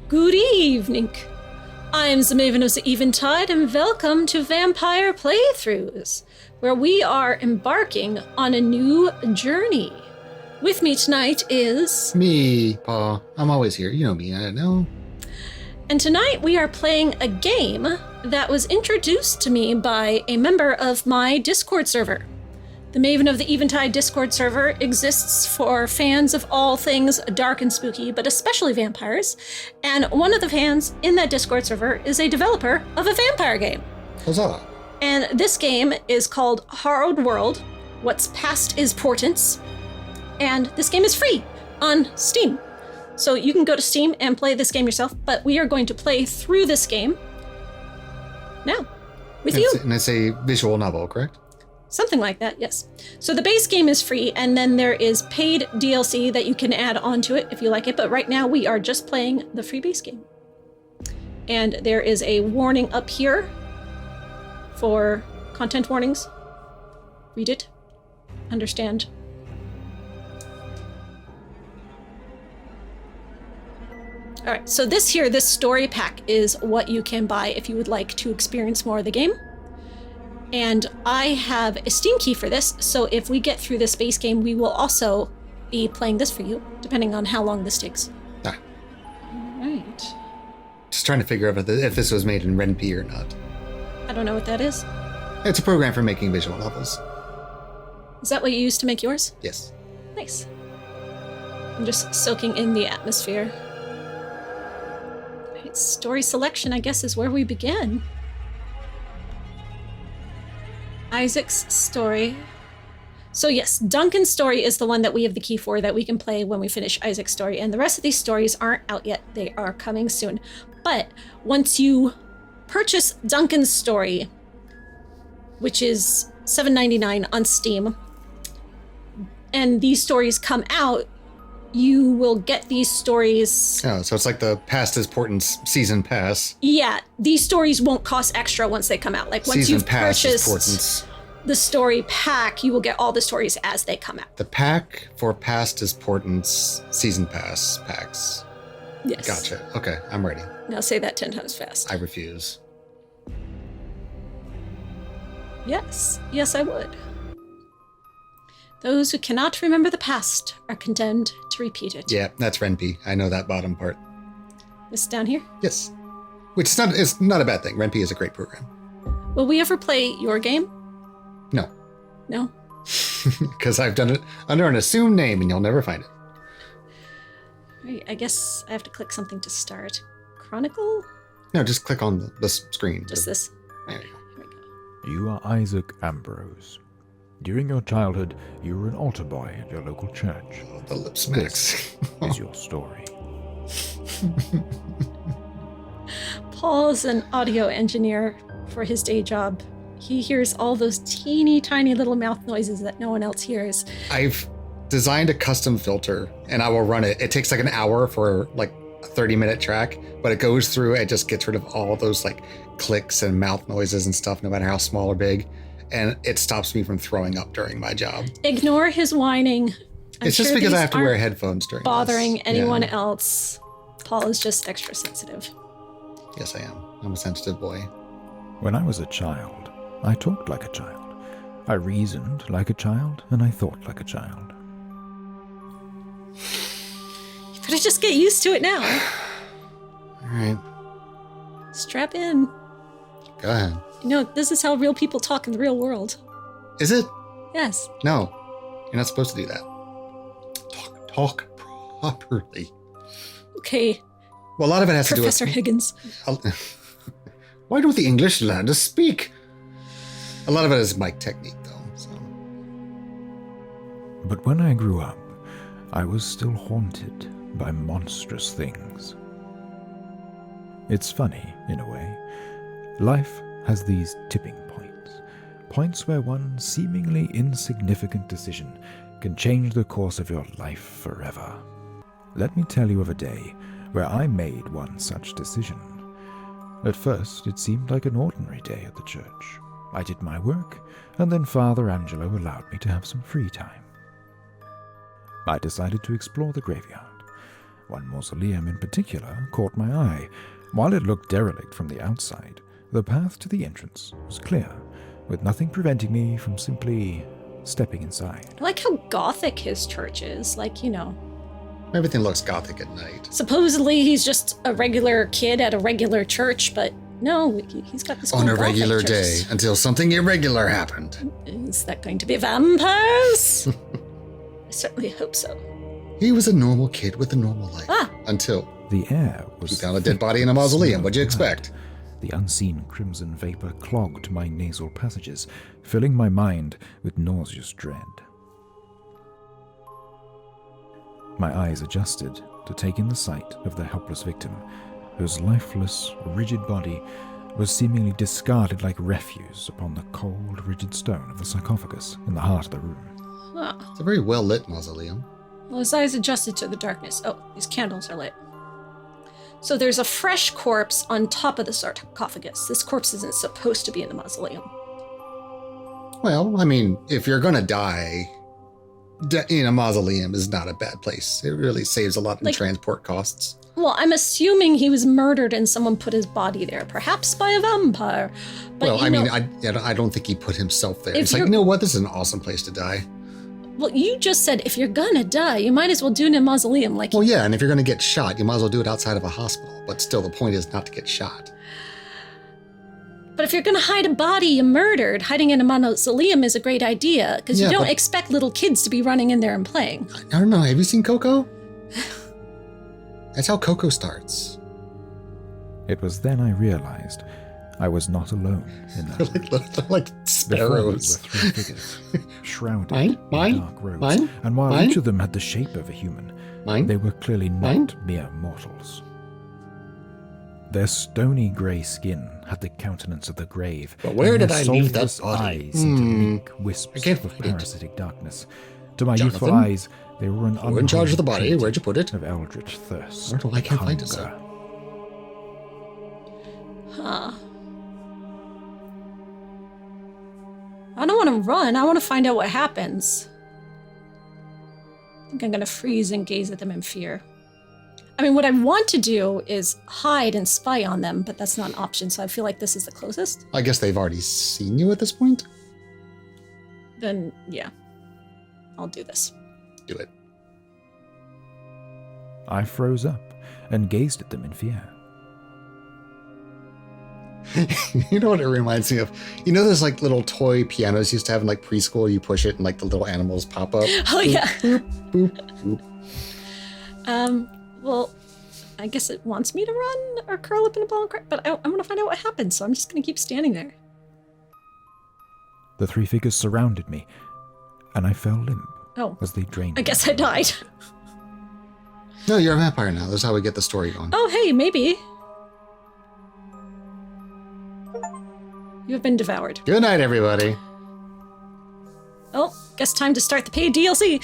Good evening. I am the Maven of the Eventide, and welcome to Vampire Playthroughs, where we are embarking on a new journey. With me tonight is... Me, Paul. I'm always here. You know me, I know. And tonight we are playing a game that was introduced to me by a member of my Discord server. The Maven of the Eventide Discord server exists for fans of all things dark and spooky, but especially vampires. And one of the fans in that Discord server is a developer of a vampire game. Huzzah. And this game is called Harrowed World. What's Past is Portents. And this game is free on Steam. So you can go to Steam and play this game yourself, but we are going to play through this game now with you. And it's a visual novel, correct? Something like that, yes. So the base game is free, and then there is paid DLC that you can add onto it if you like it, but right now we are just playing the free base game. And there is a warning up here for content warnings. Read it. Understand. All right, so this story pack is what you can buy if you would like to experience more of the game. And I have a Steam key for this, so if we get through this base game, we will also be playing this for you, depending on how long this takes. Ah. All right. Just trying to figure out if this was made in RenP or not. I don't know what that is. It's a program for making visual novels. Is that what you used to make yours? Yes. Nice. I'm just soaking in the atmosphere. All right, story selection, I guess, is where we begin. Issac's story. So yes, Duncan's story is the one that we have the key for that we can play when we finish Issac's story. And the rest of these stories aren't out yet. They are coming soon. But once you purchase Duncan's story, which is $7.99 on Steam, and these stories come out, you will get these stories. Oh, so it's like the Past is Portents season pass. Yeah, these stories won't cost extra once they come out. Like once Season you've pass is purchased Portents. the story pack, you will get all the stories as they come out. The pack for Past is Portents season pass packs. Yes. Gotcha. Okay, I'm ready. Now say that 10 times fast. I refuse. Yes. Yes, I would. Those who cannot remember the past are condemned to repeat it. Yeah, that's RenP. I know that bottom part. This down here? Yes. Which is not a bad thing. RenP is a great program. Will we ever play your game? No. No? Because I've done it under an assumed name and you'll never find it. Right, I guess I have to click something to start. Chronicle? No, just click on the screen. Just this? There you go. Here we go. You are Issac Ambrose. During your childhood, you were an altar boy at your local church. Oh, the lip smacks. This is your story. Paul's an audio engineer for his day job. He hears all those teeny tiny little mouth noises that no one else hears. I've designed a custom filter and I will run it. It takes like an hour for like a 30-minute track, but it goes through and just gets rid of all those like clicks and mouth noises and stuff, no matter how small or big. And it stops me from throwing up during my job. Ignore his whining. It's just because I have to wear headphones during bothering this. anyone Yeah. else. Paul is just extra sensitive. Yes, I am. I'm a sensitive boy. When I was a child, I talked like a child. I reasoned like a child, and I thought like a child. You better just get used to it now. All right. Strap in. Go ahead. You know, this is how real people talk in the real world. Is it? Yes. No. You're not supposed to do that. Talk properly. Okay, Well, a lot of it has Professor to do Higgins. with... Why don't the English learn to speak? A lot of it is mic technique, though. So. But when I grew up, I was still haunted by monstrous things. It's funny, in a way. Life has these tipping points where one seemingly insignificant decision can change the course of your life forever. Let me tell you of a day where I made one such decision. At first, it seemed like an ordinary day at the church. I did my work, and then Father Angelo allowed me to have some free time. I decided to explore the graveyard. One mausoleum in particular caught my eye. While it looked derelict from the outside, the path to the entrance was clear, with nothing preventing me from simply stepping inside. I like how gothic his church is. Like, you know. Everything looks gothic at night. Supposedly he's just a regular kid at a regular church, but no, he's got this On cool a regular gothic day, church. until something irregular happened. Is that going to be vampires? I certainly hope so. He was a normal kid with a normal life. Until The air was he found a dead body in a mausoleum. What'd you expect? The unseen crimson vapor clogged my nasal passages, filling my mind with nauseous dread. My eyes adjusted to take in the sight of the helpless victim, whose lifeless, rigid body was seemingly discarded like refuse upon the cold, rigid stone of the sarcophagus in the heart of the room. Ah. It's a very well-lit mausoleum. Well, his eyes adjusted to the darkness. Oh, these candles are lit. So there's a fresh corpse on top of the sarcophagus. This corpse isn't supposed to be in the mausoleum. Well, I mean, if you're gonna die, in a mausoleum is not a bad place. It really saves a lot in transport costs. Well, I'm assuming he was murdered and someone put his body there, perhaps by a vampire. But Well, I mean, I don't think he put himself there. If It's like, you know what? This is an awesome place to die. Well, you just said if you're gonna die, you might as well do it in a mausoleum. Like, Well, yeah, and if you're gonna get shot, you might as well do it outside of a hospital. But still, the point is not to get shot. but if you're gonna hide a body you murdered, hiding in a mausoleum is a great idea because Yeah, you don't but- expect little kids to be running in there and playing. I don't know. Have you seen Coco? That's how Coco starts. It was then I realized I was not alone in that room. They're like Before me sparrows. were three figures, shrouded Mine? in dark robes, Mine? and while Mine? each of them had the shape of a human, Mine? they were clearly not Mine? mere mortals. Their stony grey skin had the countenance of the grave. But where and did their I leave that soulless body? eyes seemed to leak wisps I can't of find it. parasitic darkness. To my Jonathan? youthful eyes, they were an Who in charge of the unholy body? trinity Where'd you put it? of eldritch thirst. Where do I can't find it, hunger. sir? Huh. I don't want to run. I want to find out what happens. I think I'm going to freeze and gaze at them in fear. I mean, what I want to do is hide and spy on them, but that's not an option, so I feel like this is the closest. I guess they've already seen you at this point. Then, yeah. I'll do this. Do it. I froze up and gazed at them in fear. You know what it reminds me of? You know those like little toy pianos you used to have in like preschool? You push it and like the little animals pop up. Oh, yeah. Boop, boop, boop. Well, I guess it wants me to run or curl up in a ball and cry, but I want to find out what happens, so I'm just going to keep standing there. The three figures surrounded me, and I fell limp Oh, as they drained I me. guess I died. No, you're a vampire now. That's how we get the story going. Oh, hey, maybe. You have been devoured. Good night, everybody. Oh, guess time to start the paid DLC.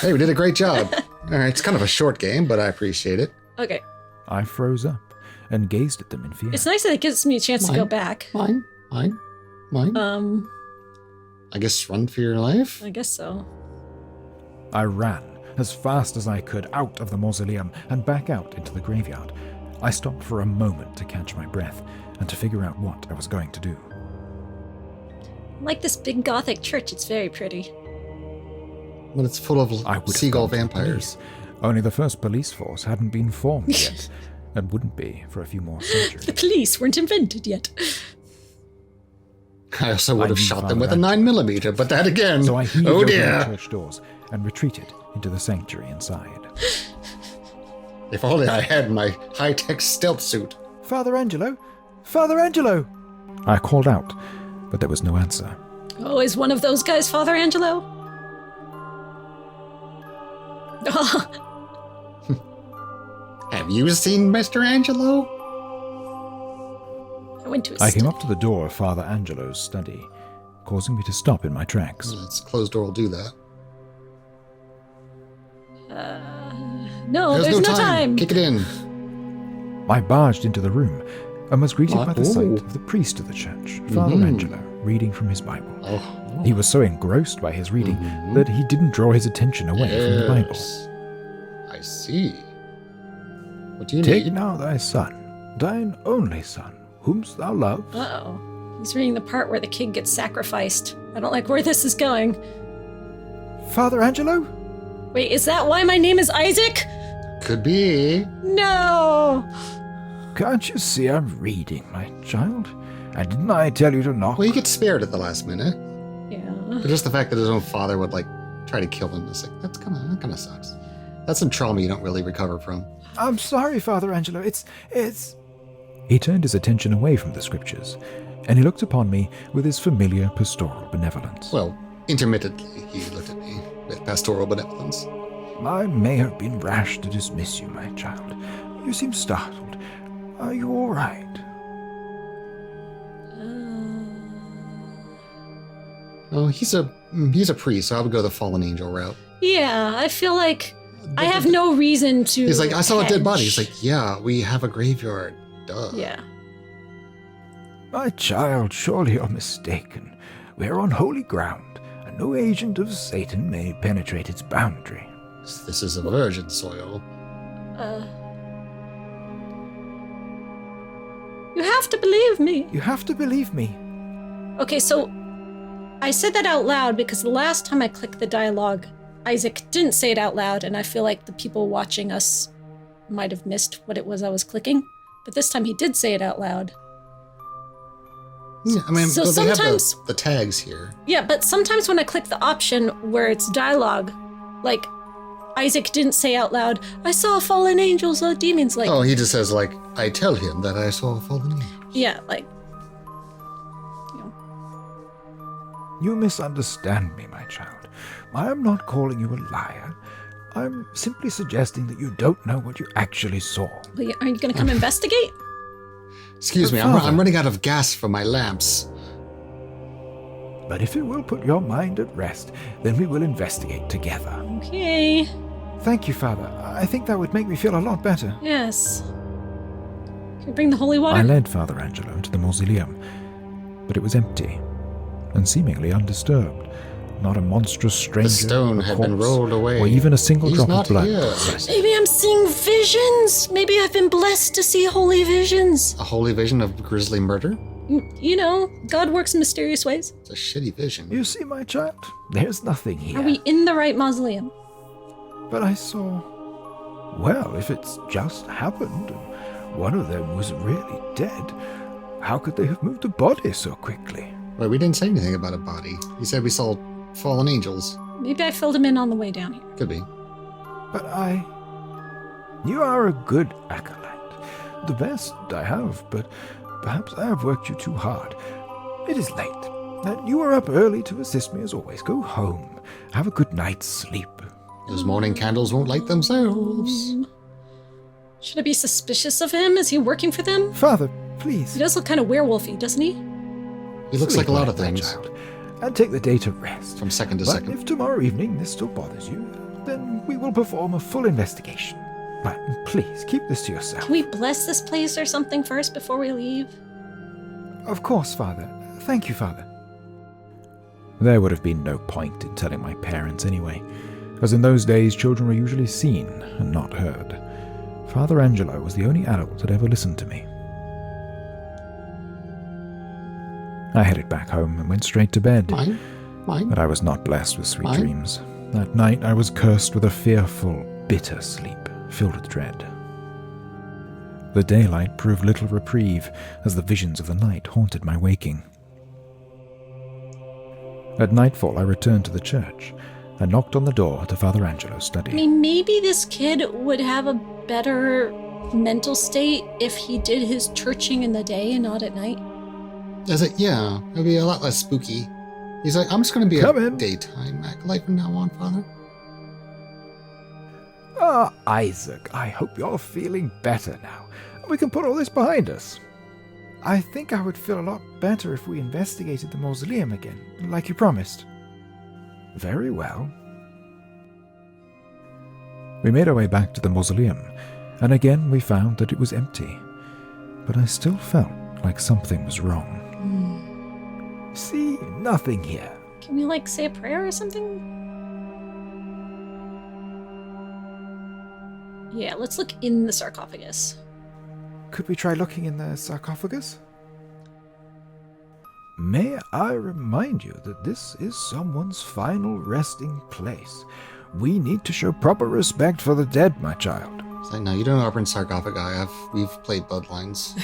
Hey, we did a great job. All right, it's kind of a short game, but I appreciate it. Okay. I froze up and gazed at them in fear. It's nice that it gives me a chance to go back. Mine. I guess run for your life. I guess so. I ran as fast as I could out of the mausoleum and back out into the graveyard. I stopped for a moment to catch my breath and to figure out what I was going to do. I like this big gothic church. It's very pretty. But it's full of I would have seagull gone to the vampires. police. Only the first police force hadn't been formed yet, and wouldn't be for a few more The centuries. police weren't invented yet. I also would I have knew shot Father them with a Andrew. 9mm, but that again. So I heaved Oh open the dear. church doors and retreated into the sanctuary inside. If only I had my high-tech stealth suit. Father Angelo! Father Angelo! I called out, but there was no answer. Oh, is one of those guys Father Angelo? Have you seen Mr. Angelo? I went to his I came study. up to the door of Father Angelo's study, causing me to stop in my tracks. Well, it's closed door will do that. No, there's no time. Kick it in. I barged into the room and was greeted by the sight Ooh. of the priest of the church, Father Mhm. Angelo, reading from his Bible. Oh. He was so engrossed by his reading that he didn't draw his attention away from the Bible. Yes. I see. What do you Take need? now thy son, thine only son, whomst thou lovest. Uh-oh. He's reading the part where the kid gets sacrificed. I don't like where this is going. Father Angelo? Wait, is that why my name is Isaac? Could be. No! Can't you see I'm reading, my child? And didn't I tell you to knock? Well, he gets spared at the last minute. Yeah. But just the fact that his own father would, like, try to kill him is like, that kind of sucks. That's some trauma you don't really recover from. I'm sorry, Father Angelo. It's... He turned his attention away from the scriptures, and he looked upon me with his familiar pastoral benevolence. Well, intermittently, he looked at me with pastoral benevolence. I may have been rash to dismiss you, my child. You seem startled. Are you all right? Oh, he's a priest, so I would go the fallen angel route. Yeah, I feel like I have no reason to. He's like, I saw a dead body. He's hedge. like, yeah, we have a graveyard. Duh. Yeah. My child, surely you're mistaken. We're on holy ground, and no agent of Satan may penetrate its boundary. This is a virgin soil. You have to believe me. You have to believe me. Okay, so I said that out loud because the last time I clicked the dialogue, Isaac didn't say it out loud, and I feel like the people watching us might have missed what it was I was clicking. But this time he did say it out loud. Yeah, I mean, So but they have sometimes- the tags here. Yeah, but sometimes when I click the option where it's dialogue, like Isaac didn't say out loud, I saw fallen angels or demons. Like, Oh, he just says, like, I tell him that I saw a fallen angel. yeah, like, You misunderstand me, my child. I am not calling you a liar. I'm simply suggesting that you don't know what you actually saw. are you going to come investigate? Excuse me, Father. I'm running out of gas for my lamps. But if it will put your mind at rest, then we will investigate together. Okay. Thank you, Father. I think that would make me feel a lot better. Yes. Can we bring the holy water? I led Father Angelo to the mausoleum, but it was empty and seemingly undisturbed. Not a monstrous stranger, The stone a had been corpse, rolled away. or even a single He's drop not of blood. here. Maybe I'm seeing visions. Maybe I've been blessed to see holy visions. A holy vision of grisly murder? You know, God works in mysterious ways. It's a shitty vision. You see, my child, there's nothing here. Are we in the right mausoleum? But I saw... Well, if it's just happened, and one of them was really dead, how could they have moved a body so quickly? Wait, we didn't say anything about a body. You said we saw fallen angels. Maybe I filled him in on the way down here. Could be. But You are a good acolyte. The best I have, but perhaps I have worked you too hard. It is late, and you are up early to assist me as always. Go home. Have a good night's sleep. Those morning candles won't light themselves. Should I be suspicious of him? Is he working for them? Father, please. He does look kind of werewolfy, doesn't he? He looks like a lot of Sleep, my things. child, and take the day to rest. From second to But second. if tomorrow evening this still bothers you, then we will perform a full investigation. But please, keep this to yourself. Can we bless this place or something first before we leave? Of course, Father. Thank you, Father. There would have been no point in telling my parents anyway, as in those days children were usually seen and not heard. Father Angelo was the only adult that ever listened to me. I headed back home and went straight to bed. Mine? But I was not blessed with sweet Mine? dreams. That night I was cursed with a fearful, bitter sleep, filled with dread. The daylight proved little reprieve, as the visions of the night haunted my waking. At nightfall I returned to the church and knocked on the door to Father Angelo's study. I mean, maybe this kid would have a better mental state if he did his churching in the day and not at night. Is it? Yeah, it'll be a lot less spooky. He's like, I'm just going to be Come a in. daytime acolyte from now on, Father. Ah, Isaac, I hope you're feeling better now. We can put all this behind us. I think I would feel a lot better if we investigated the mausoleum again, like you promised. Very well. We made our way back to the mausoleum, and again we found that it was empty. But I still felt like something was wrong. See, nothing here. Can we, like, say a prayer or something? Yeah, let's look in the sarcophagus. Could we try looking in the sarcophagus? May I remind you that this is someone's final resting place. We need to show proper respect for the dead, my child. It's like, no, you don't open sarcophagi. We've played Bloodlines.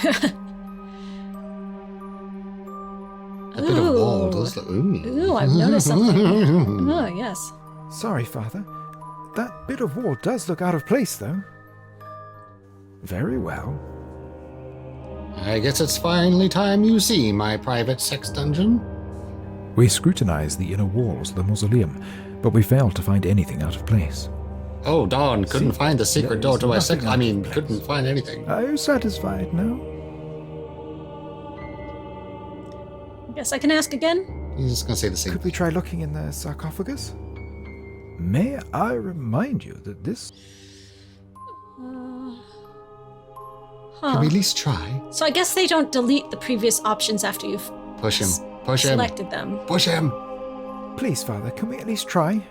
A bit of wall does look. Ooh, I've noticed something. Oh, yes. Sorry, Father. That bit of wall does look out of place, though. Very well. I guess it's finally time you see my private sex dungeon. We scrutinized the inner walls of the mausoleum, but we failed to find anything out of place. Oh, darn, couldn't See, find the secret door to my sex. nothing I out mean, of place. couldn't find anything. Are you satisfied now? Guess I can ask again? He's just gonna say the same Could we try looking in the sarcophagus? May I remind you that this... Can we at least try? So I guess they don't delete the previous options after you've Push him. Push him. selected them. Push him. Please, Father, can we at least try?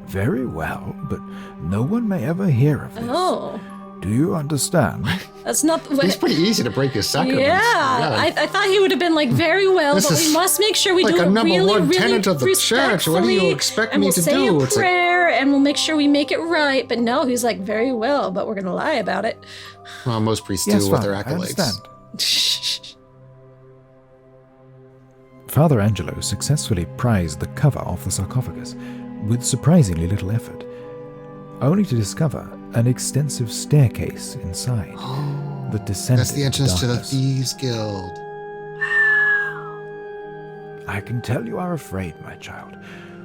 Very well, but no one may ever hear of this. Oh, Do you understand? that's not the way. It's pretty easy to break his sacraments. Yeah, I thought he would have been like very well, This but is we must make sure we like do a it number really, one really tenet of the church. What do you respectfully, expect and me we'll to say do? a It's like, prayer, and we'll make sure we make it right. But no, he's like very well, but we're gonna lie about it. well, most priests Yes, do with Father, their I accolades. understand. Father Angelo successfully prized the cover off the sarcophagus with surprisingly little effort, only to discover an extensive staircase inside that descended That's the entrance into to the darkness. Thieves Guild. I can tell you are afraid, my child,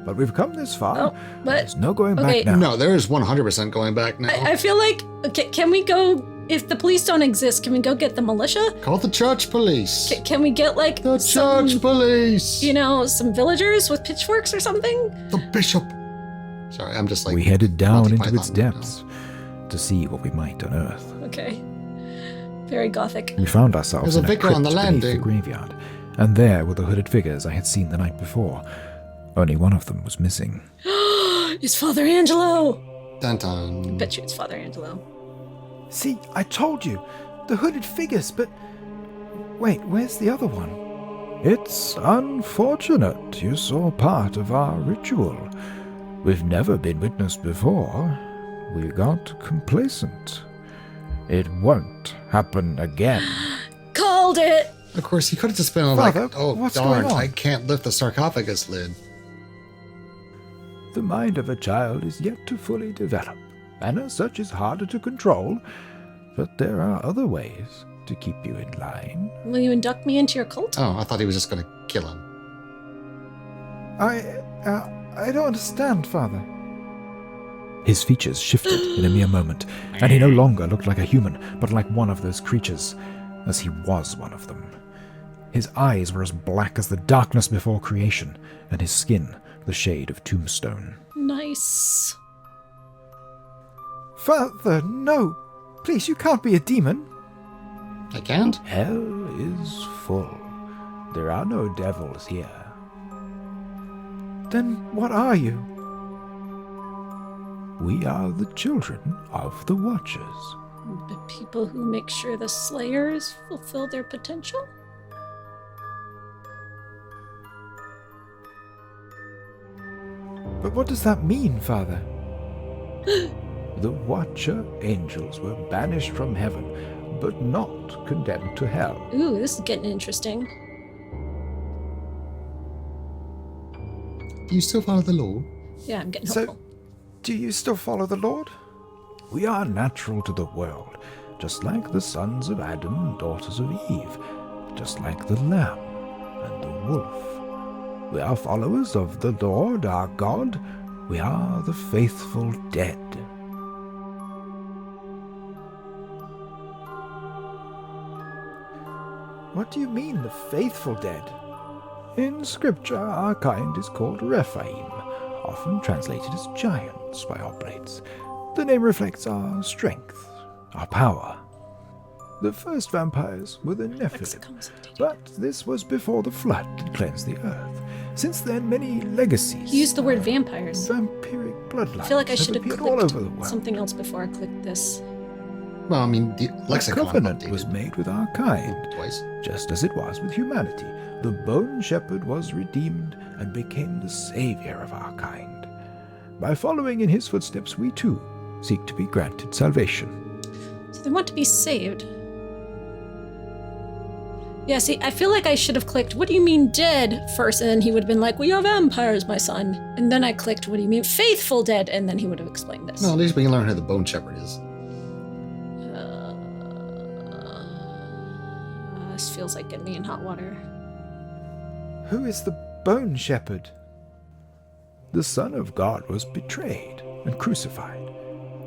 but we've come this far. Oh, but- There's no going okay. back now. No, there is 100% going back now. I feel like okay, can we go? If the police don't exist, can we go get the militia? Call the church police. Can we get like The some, church police. you know, some villagers with pitchforks or something? The bishop. Sorry, I'm just like. We headed down Monty into its Python right now. depths to see what we might unearth. Okay, very gothic. We found ourselves There's a in vicar crypt on the beneath landing. the graveyard, and there were the hooded figures I had seen the night before. Only one of them was missing. It's Father Angelo. Dun dun. Bet you it's Father Angelo. See, I told you, the hooded figures, but... Wait, where's the other one? It's unfortunate you saw part of our ritual. We've never been witnessed before. We got complacent. It won't happen again. Called it. Of course, he could have just been Father, like, oh, what's darn, going on? I can't lift the sarcophagus lid. The mind of a child is yet to fully develop, and as such is harder to control, but there are other ways to keep you in line. Will you induct me into your cult? Oh, I thought he was just going to kill him. I don't understand, Father. His features shifted in a mere moment, and he no longer looked like a human, but like one of those creatures, as he was one of them. His eyes were as black as the darkness before creation, and his skin the shade of tombstone. Nice. Father, no! Please, you can't be a demon! I can't? Hell is full. There are no devils here. Then what are you? We are the children of the Watchers. The people who make sure the Slayers fulfill their potential? But what does that mean, Father? The Watcher angels were banished from heaven, but not condemned to hell. Ooh, this is getting interesting. Do you still follow the law? Yeah, I'm getting So, hopeful. do you still follow the Lord? We are natural to the world, just like the sons of Adam and daughters of Eve, just like the lamb and the wolf. We are followers of the Lord our God. We are the faithful dead. What do you mean, the faithful dead? In Scripture, our kind is called Rephaim, often translated as giants by oblates. The name reflects our strength, our power. The first vampires were the Nephilim, but this was before the flood had cleansed the earth. Since then, many legacies. He used the word vampires. Vampiric bloodlines. I feel like I should have appeared all clicked over the world. something else before I clicked this. Well, I mean, the A lexicon covenant updated was made with our kind, twice. just as it was with humanity. The Bone Shepherd was redeemed and became the savior of our kind. By following in his footsteps, we too seek to be granted salvation. So they want to be saved. Yeah, see, I feel like I should have clicked, what do you mean dead, first, and then he would have been like, we are vampires, my son. And then I clicked, what do you mean faithful dead, and then he would have explained this. No, at least we can learn who the Bone Shepherd is. This feels like getting me in hot water. Who is the Bone Shepherd? The Son of God was betrayed and crucified.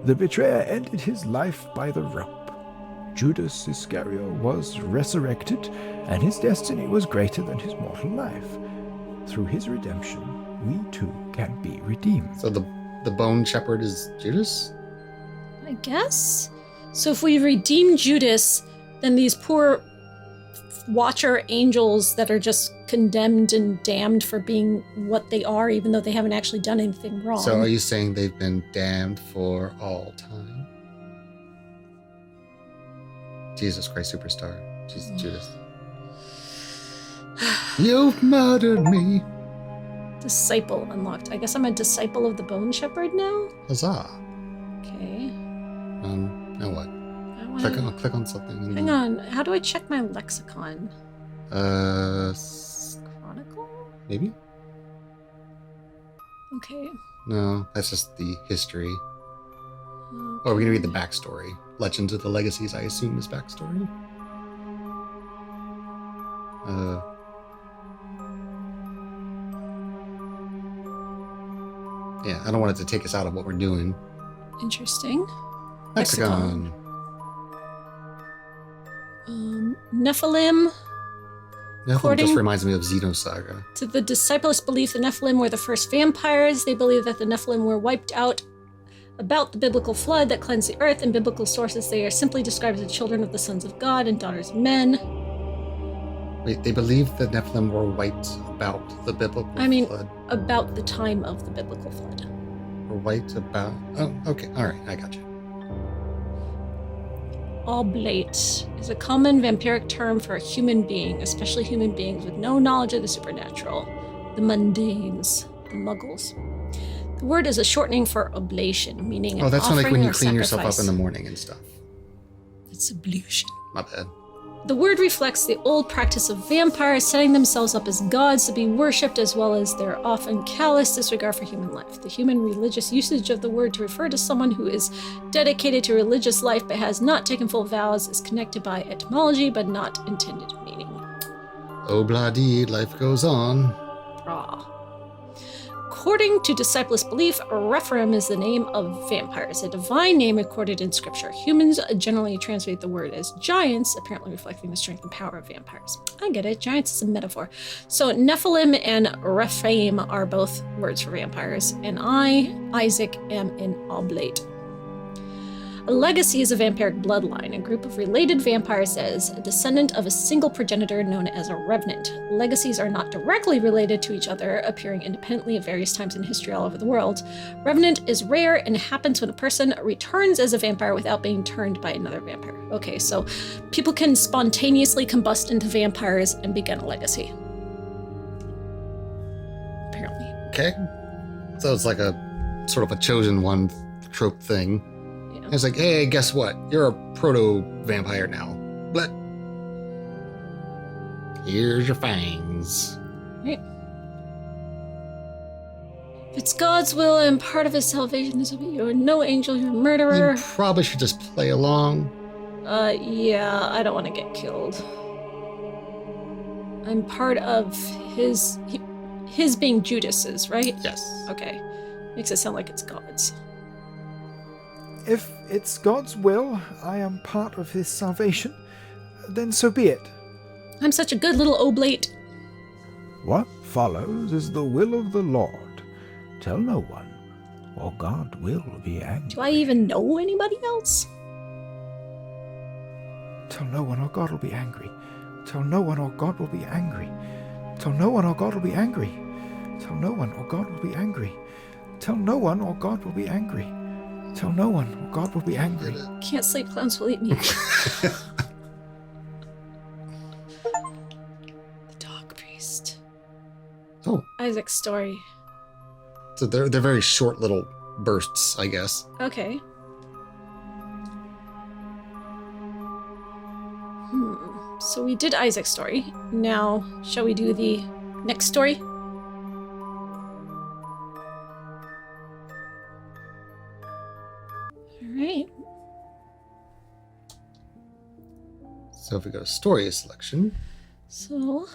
The betrayer ended his life by the rope. Judas Iscariot was resurrected, and his destiny was greater than his mortal life. Through his redemption, we too can be redeemed. So the Bone Shepherd is Judas? I guess? So if we redeem Judas, then these poor Watcher angels that are just condemned and damned for being what they are, even though they haven't actually done anything wrong. So are you saying they've been damned for all time? Jesus Christ Superstar. Judas. You've murdered me. Disciple unlocked. I guess I'm a disciple of the Bone Shepherd now? Huzzah. Okay. Now what? I wanna... Click on something. And Hang on. How do I check my lexicon? Chronicle? Maybe? Okay. No, that's just the history. Or we're gonna read the backstory. Legends of the Legacies, I assume, is backstory. Yeah, I don't want it to take us out of what we're doing. Interesting. Lexicon. Nephilim. Nephilim just reminds me of Xenosaga. To the discipleless belief, the Nephilim were the first vampires. They believe that the Nephilim were wiped out about the biblical flood that cleansed the earth. In biblical sources, they are simply described as the children of the sons of God and daughters of men. Wait, they believe the Nephilim were wiped about the biblical flood? About the time of the biblical flood. Were wiped about... Oh, okay. All right, I got you. Oblate is a common vampiric term for a human being, especially human beings with no knowledge of the supernatural. The mundanes, the muggles. The word is a shortening for oblation, meaning an that's offering like when you or clean yourself up sacrifice. in the morning and stuff. It's ablution. My bad. The word reflects the old practice of vampires setting themselves up as gods to be worshipped, as well as their often callous disregard for human life. The human religious usage of the word to refer to someone who is dedicated to religious life but has not taken full vows is connected by etymology but not intended meaning. Obladi, life goes on. Brah. According to discipleless belief, Rephaim is the name of vampires, a divine name recorded in scripture. Humans generally translate the word as giants, apparently reflecting the strength and power of vampires. I get it, giants is a metaphor. So Nephilim and Rephaim are both words for vampires, and I, Isaac, am an oblate. A legacy is a vampiric bloodline, a group of related vampires that is a descendant of a single progenitor known as a revenant. Legacies are not directly related to each other, appearing independently at various times in history all over the world. Revenant is rare and happens when a person returns as a vampire without being turned by another vampire. Okay, so people can spontaneously combust into vampires and begin a legacy. Apparently. Okay. So it's like a sort of a chosen one trope thing. It's like, hey, guess what? You're a proto-vampire now. But here's your fangs. Right. If it's God's will and part of his salvation is that you're no angel, you're a murderer. You probably should just play along. Yeah, I don't want to get killed. I'm part of his being Judas's, right? Yes. Okay. Makes it sound like it's God's. If it's God's will, I am part of his salvation, then so be it. I'm such a good little oblate. What follows is the will of the Lord. Tell no one, or God will be angry. Do I even know anybody else? Tell no one, or God will be angry. Tell no one, or God will be angry. Tell no one, or God will be angry. Tell no one, or God will be angry. Tell no one, or God will be angry. Tell no one, or God will be angry. Can't sleep, clowns will eat me. The dog priest. Oh, Isaac's story. so they're very short little bursts, I guess. Okay. So we did Isaac's story. Now, shall we do the next story? Alright. So if we go to story selection, So,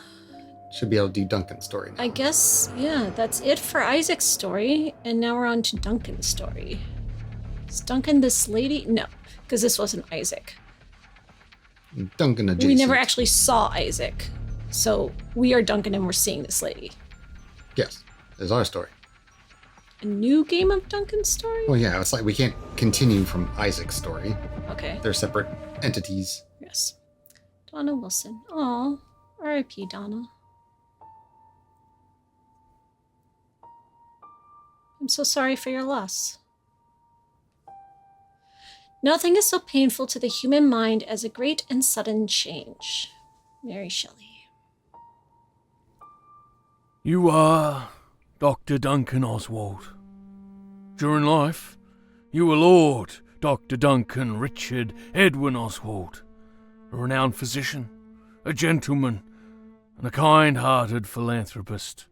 should be able to do Duncan's story now. I guess, yeah, that's it for Isaac's story. And now we're on to Duncan's story. Is Duncan this lady? No, because this wasn't Isaac. Duncan adjacent. We never actually saw Isaac. So we are Duncan and we're seeing this lady. Yes, there's our story. A new game of Duncan's story? Well, yeah, it's like we can't continue from Isaac's story. Okay. They're separate entities. Yes. Donna Wilson. Aw. R.I.P. Donna. I'm so sorry for your loss. Nothing is so painful to the human mind as a great and sudden change. Mary Shelley. You are Dr. Duncan Oswald. During life, you were Lord Dr. Duncan Richard Edwin Oswald, a renowned physician, a gentleman, and a kind-hearted philanthropist.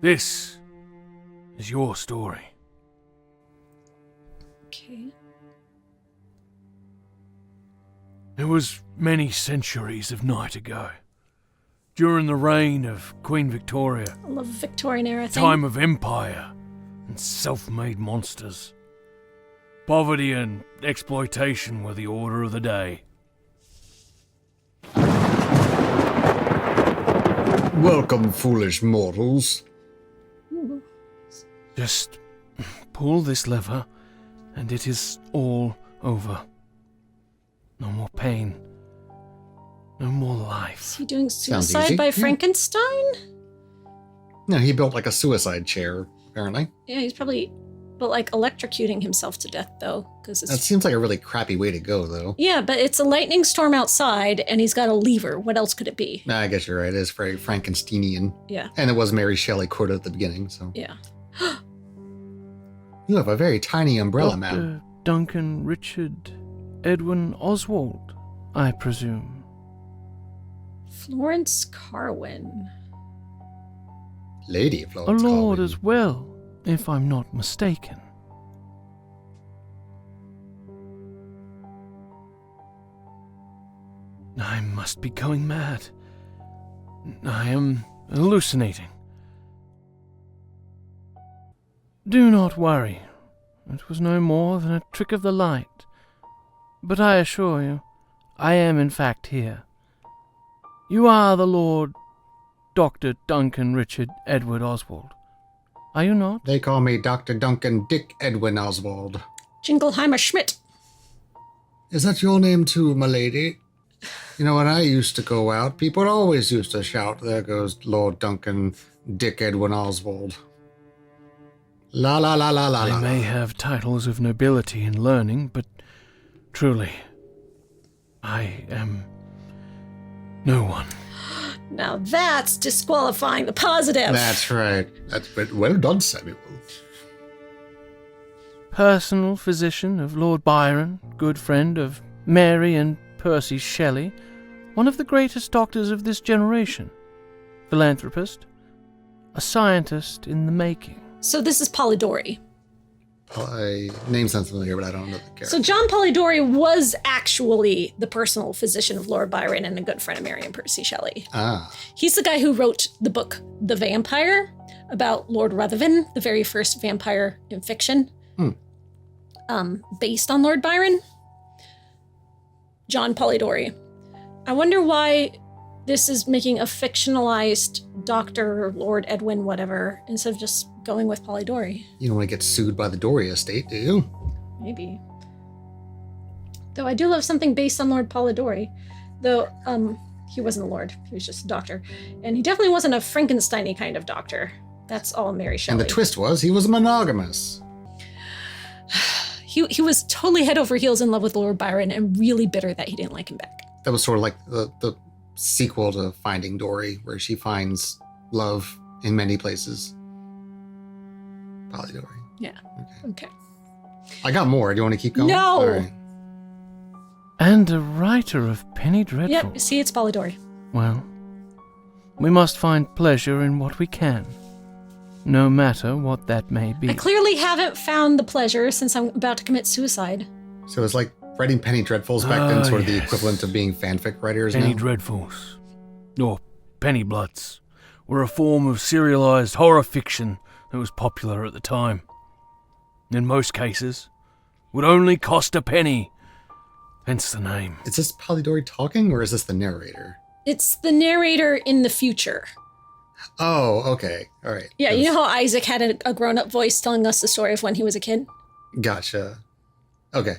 This is your story. Okay. It was many centuries of night ago, during the reign of Queen Victoria, I love Victorian era thing. time of empire and self-made monsters. Poverty and exploitation were the order of the day. Welcome, foolish mortals. Ooh. Just pull this lever, and it is all over. No more pain. No more Is life. he doing Sounds suicide easy. by Yeah. Frankenstein? No, he built like a suicide chair, apparently. Yeah, he's probably, but like electrocuting himself to death though, because That it's. seems like a really crappy way to go, though. Yeah, but it's a lightning storm outside, and he's got a lever. What else could it be? Nah, I guess you're right. It is very Frankensteinian. Yeah, And it was Mary Shelley quoted at the beginning, so. yeah. You have a very tiny umbrella, Dr. ma'am. Duncan Richard Edwin Oswald, I presume. Florence Carwin. Lady A Florence lord Colvin. as well, if I'm not mistaken. I must be going mad. I am hallucinating. Do not worry. It was no more than a trick of the light. But I assure you, I am in fact here. You are the Lord Dr. Duncan Richard Edward Oswald. Are you not? They call me Dr. Duncan Dick Edwin Oswald. Jingleheimer Schmidt. Is that your name too, my lady? You know, when I used to go out, people always used to shout, there goes Lord Duncan Dick Edwin Oswald. La la la la la I la. may have titles of nobility and learning, but truly, I am no one. Now that's disqualifying the positive. That's right. That's well done, Samuel. Personal physician of Lord Byron, good friend of Mary and Percy Shelley, one of the greatest doctors of this generation, philanthropist, a scientist in the making. So this is Polidori. Name sounds familiar, but I don't know the character. So John Polidori was actually the personal physician of Lord Byron and a good friend of Mary and Percy Shelley. Ah, He's the guy who wrote the book The Vampire about Lord Ruthven, the very first vampire in fiction, based on Lord Byron. John Polidori. I wonder why this is making a fictionalized Dr. Lord Edwin whatever instead of just going with Polidori. you don't want to get sued by the Doria estate, do you? Maybe. Though I do love something based on Lord Polidori. Though, He wasn't a lord. He was just a doctor. And he definitely wasn't a Frankenstein-y kind of doctor. That's all Mary Shelley. And the twist was he was monogamous. He was totally head over heels in love with Lord Byron and really bitter that he didn't like him back. That was sort of like the sequel to Finding Dory, where she finds love in many places. Polydori. Yeah. Okay. I got more. Do you want to keep going? No! All right. And a writer of Penny Dreadful. Yep, see, it's Polydori. Well, we must find pleasure in what we can, no matter what that may be. I clearly haven't found the pleasure since I'm about to commit suicide. So it's like writing Penny Dreadfuls back then, sort of the yes. equivalent of being fanfic writers Penny now. Dreadfuls, or Penny Bloods, were a form of serialized horror fiction that was popular at the time. In most cases, would only cost a penny. Hence the name. Is this Polydori talking, or is this the narrator? It's the narrator in the future. Oh, okay. All right. Yeah, you know how Isaac had a grown-up voice telling us the story of when he was a kid? Gotcha. Okay.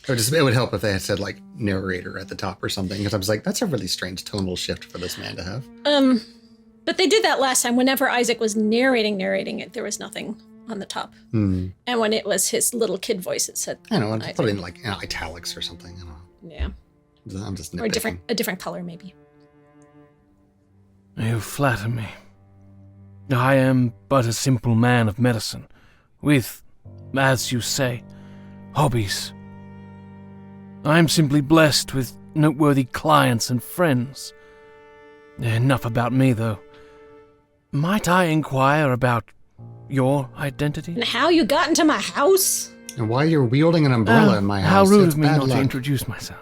It would help if they had said, like, narrator at the top or something, because I was like, that's a really strange tonal shift for this man to have. But they did that last time. Whenever Isaac was narrating it, there was nothing on the top. And when it was his little kid voice, it said I know, Isaac. put it in, like, italics or something. I don't know. Yeah. I'm just Or nitpicking. a different color, maybe. You flatter me. I am but a simple man of medicine, with, as you say, hobbies. I am simply blessed with noteworthy clients and friends. Enough about me, though. Might I inquire about your identity? And how you got into my house? And why you're wielding an umbrella in my How house? rude That's of me bad not luck. to introduce myself.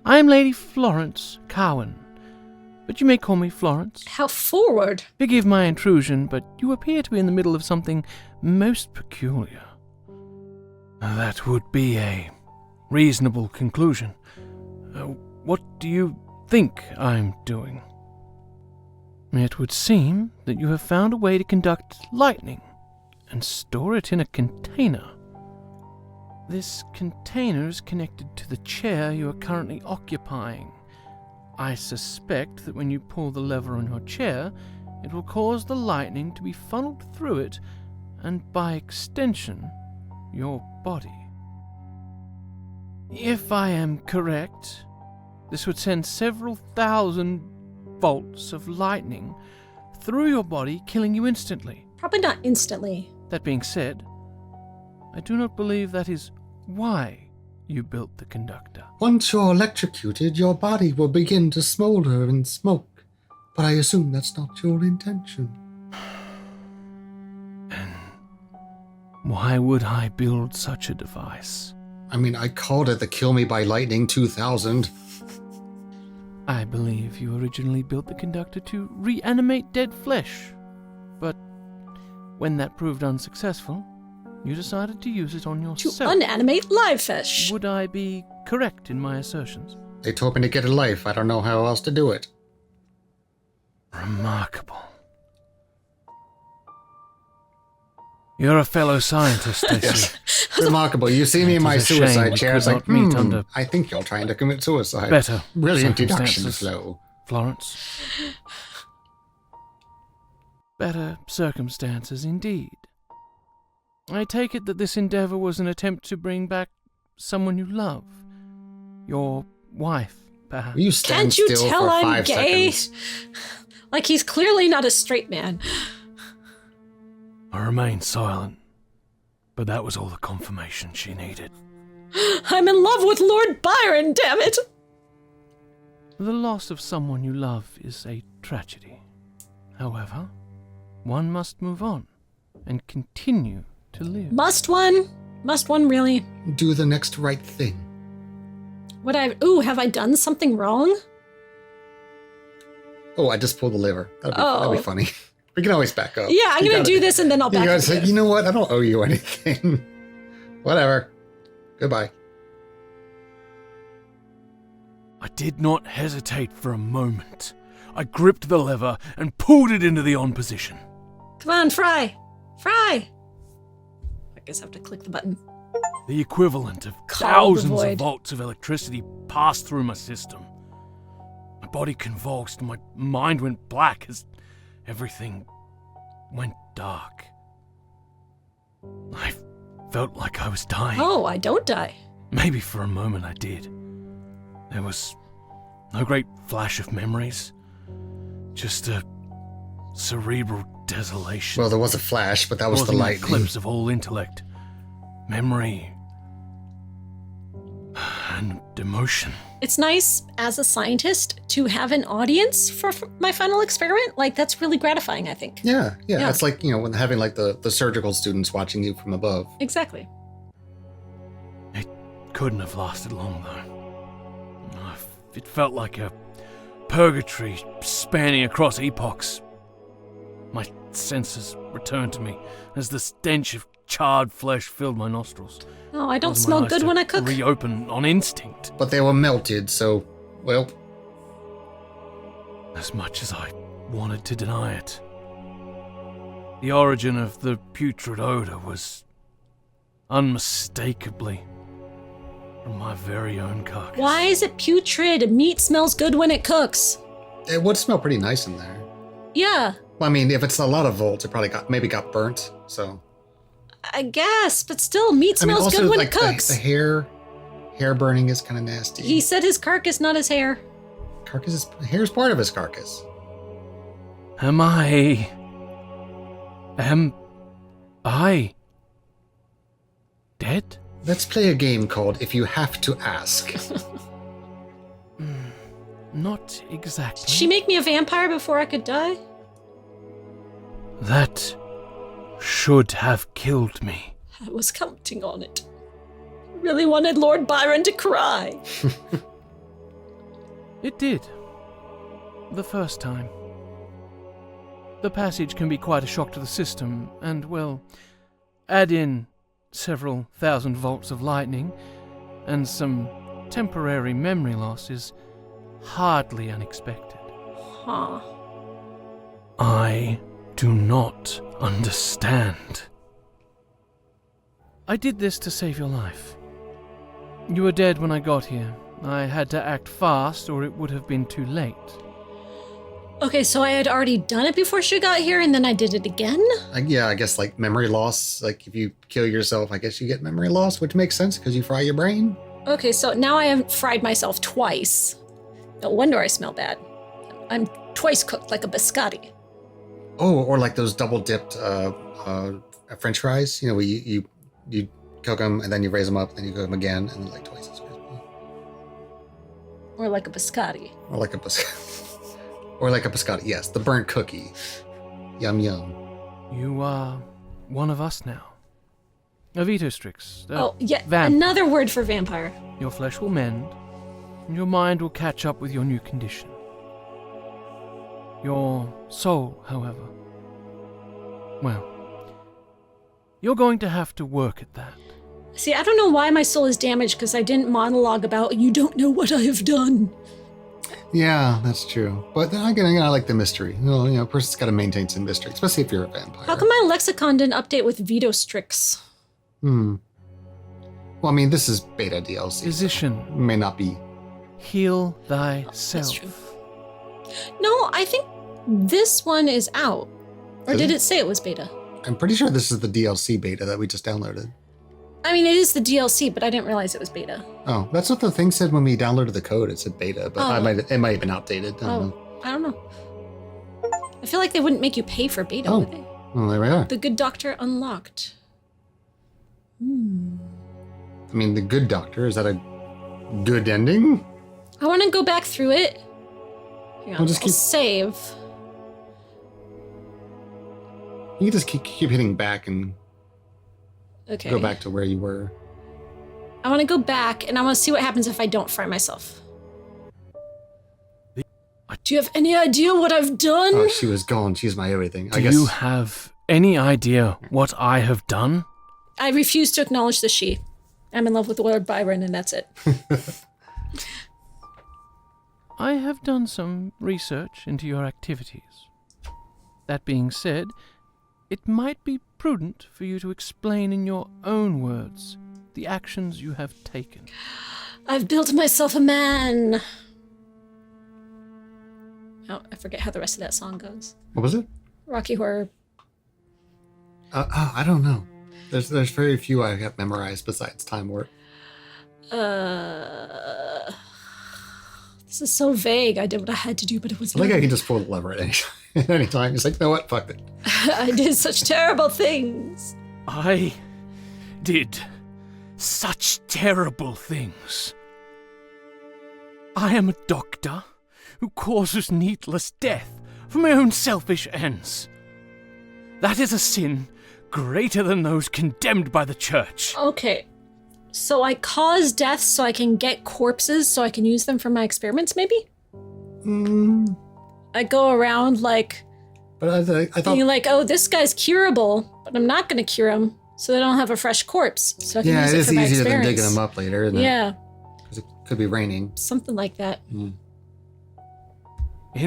I am Lady Florence Cowan, but you may call me Florence. How forward? Forgive my intrusion, but you appear to be in the middle of something most peculiar. That would be a reasonable conclusion. What do you think I'm doing? It would seem that you have found a way to conduct lightning and store it in a container. This container is connected to the chair you are currently occupying. I suspect that when you pull the lever on your chair, it will cause the lightning to be funneled through it, and by extension, your body. If I am correct, this would send several thousand bolts of lightning through your body, killing you instantly. Probably not instantly. That being said, I do not believe that is why you built the conductor. Once you're electrocuted, your body will begin to smolder and smoke. But I assume that's not your intention. And why would I build such a device? I mean, I called it the Kill Me by Lightning 2000. I believe you originally built the conductor to reanimate dead flesh, but when that proved unsuccessful, you decided to use it on To yourself. unanimate live fish. Would I be correct in my assertions? They told me to get a life. I don't know how else to do it. Remarkable. You're a fellow scientist, I see. Remarkable. You see me in my It is a shame suicide we chair. could It's like, not meet under I think you're trying to commit suicide. better Brilliant deduction circumstances. flow. Florence. Better circumstances indeed. I take it that this endeavor was an attempt to bring back someone you love. Your wife, perhaps. Will you stand Can't you still tell for I'm 5 gay? seconds? Like he's clearly not a straight man. I remained silent, but that was all the confirmation she needed. I'm in love with Lord Byron, damn it! The loss of someone you love is a tragedy. However, one must move on and continue to live. Must one? Must one really? Do the next right thing. Have I done something wrong? Oh, I just pulled the lever. That'd Oh. be funny. We can always back up. Yeah, I'm You gonna gotta- do this and then I'll You back gotta up. say, you know what? I don't owe you anything. Whatever. Goodbye. I did not hesitate for a moment. I gripped the lever and pulled it into the on position. Come on, Fry! Fry! I guess I have to click the button. The equivalent of Call the thousands void. of volts of electricity passed through my system. I body convulsed, my mind went black as everything went dark. I felt like I was dying. Oh, I don't die. Maybe for a moment I did. There was no great flash of memories, just a cerebral desolation. Well, there was a flash, but that was the causing an lightning. eclipse of all intellect, memory, and emotion. It's nice as a scientist to have an audience for my final experiment. Like, that's really gratifying, I think. Yeah. It's like, when having like the surgical students watching you from above. Exactly. It couldn't have lasted long, though. It felt like a purgatory spanning across epochs. My senses returned to me as the stench of charred flesh filled my nostrils. Oh, I don't Causing smell my eyes good to when I cook. reopen on instinct. But they were melted, so, well, As much as I wanted to deny it, the origin of the putrid odor was unmistakably from my very own carcass. Why is it putrid? Meat smells good when it cooks. it would smell pretty nice in there. Yeah, Well, I mean, if it's a lot of volts, it probably got burnt, so. I guess, but still, meat I mean, smells also, good when like, it cooks. The hair burning is kind of nasty. He said his carcass, not his hair. Hair's part of his carcass. Am I dead? Let's play a game called If You Have to Ask. Not exactly. Did she make me a vampire before I could die? That should have killed me. I was counting on it. I really wanted Lord Byron to cry. It did. The first time. The passage can be quite a shock to the system, and, well, add in several thousand volts of lightning and some temporary memory loss is hardly unexpected. Huh. I do not understand. I did this to save your life. You were dead when I got here. I had to act fast or it would have been too late. Okay, so I had already done it before she got here, and then I did it again? I guess like memory loss. Like if you kill yourself, I guess you get memory loss, which makes sense because you fry your brain. Okay, so now I have fried myself twice. No wonder I smell bad. I'm twice cooked like a biscotti. Oh, or like those double dipped French fries. Where you cook them and then you raise them up, and then you cook them again, and then like twice as crispy. Or like a biscotti. Or like a biscotti. Or like a biscotti. Yes, the burnt cookie. Yum yum. You are one of us now. A Vitostrix. Oh, yeah, vampire. another word for vampire. Your flesh will mend, and your mind will catch up with your new condition. Your soul, however, well, you're going to have to work at that. See, I don't know why my soul is damaged because I didn't monologue about you don't know what I have done. Yeah, that's true. But then again, I like the mystery. A person's got to maintain some mystery, especially if you're a vampire. How come my lexicon didn't update with Vitostrix? Well, I mean, this is beta DLC. Physician, So it may not be. heal thyself. That's true. No, I think this one is out. Or Is did it? it say it was beta? I'm pretty sure this is the DLC beta that we just downloaded. I mean, it is the DLC, but I didn't realize it was beta. Oh, that's what the thing said when we downloaded the code. It said beta, but Oh. it might have been outdated. I don't know. I don't know. I feel like they wouldn't make you pay for beta, Oh. would they? Well, there we are. The Good Doctor unlocked. I mean, the good doctor, is that a good ending? I want to go back through it. Hang on, Well, just I'll keep- save. You can just keep hitting back and Okay. go back to where you were. I want to go back, and I want to see what happens if I don't fry myself. Do you have any idea what I've done? Oh, she was gone. She's my everything. Do I guess. you have any idea what I have done? I refuse to acknowledge the she. I'm in love with Lord Byron, and that's it. I have done some research into your activities. That being said, it might be prudent for you to explain in your own words the actions you have taken. I've built myself a man. I forget how the rest of that song goes. What was it? Rocky Horror. I don't know. There's very few I have memorized besides Time Warp. This is so vague. I did what I had to do, but it was I think I can just pull the lever at any time. It's like, you know what? Fuck it. I did such terrible things. I did such terrible things. I am a doctor who causes needless death for my own selfish ends. That is a sin greater than those condemned by the church. Okay. So I cause death so I can get corpses so I can use them for my experiments, maybe? I go around like... But I thought... being like, oh, this guy's curable, but I'm not going to cure him, so they don't have a fresh corpse. So I can use it for my is easier than experiments. digging them up later, isn't it? Yeah. Because it could be raining. Something like that. In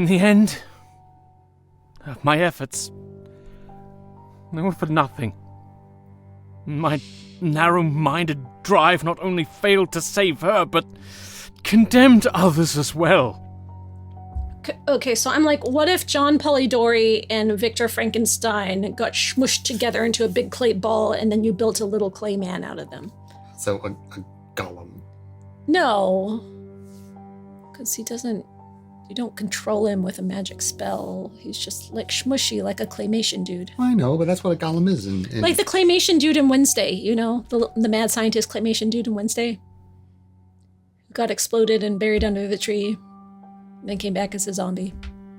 the end, my efforts, they were for nothing. My narrow-minded drive not only failed to save her, but condemned others as well. Okay, so I'm like, what if John Polidori and Victor Frankenstein got smushed together into a big clay ball and then you built a little clay man out of them? So a golem. No. Because you don't control him with a magic spell. He's just like smushy, like a claymation dude. I know, but that's what a golem is. Like the claymation dude in Wednesday, you know? The mad scientist claymation dude in Wednesday. Who got exploded and buried under the tree. Then came back as a zombie.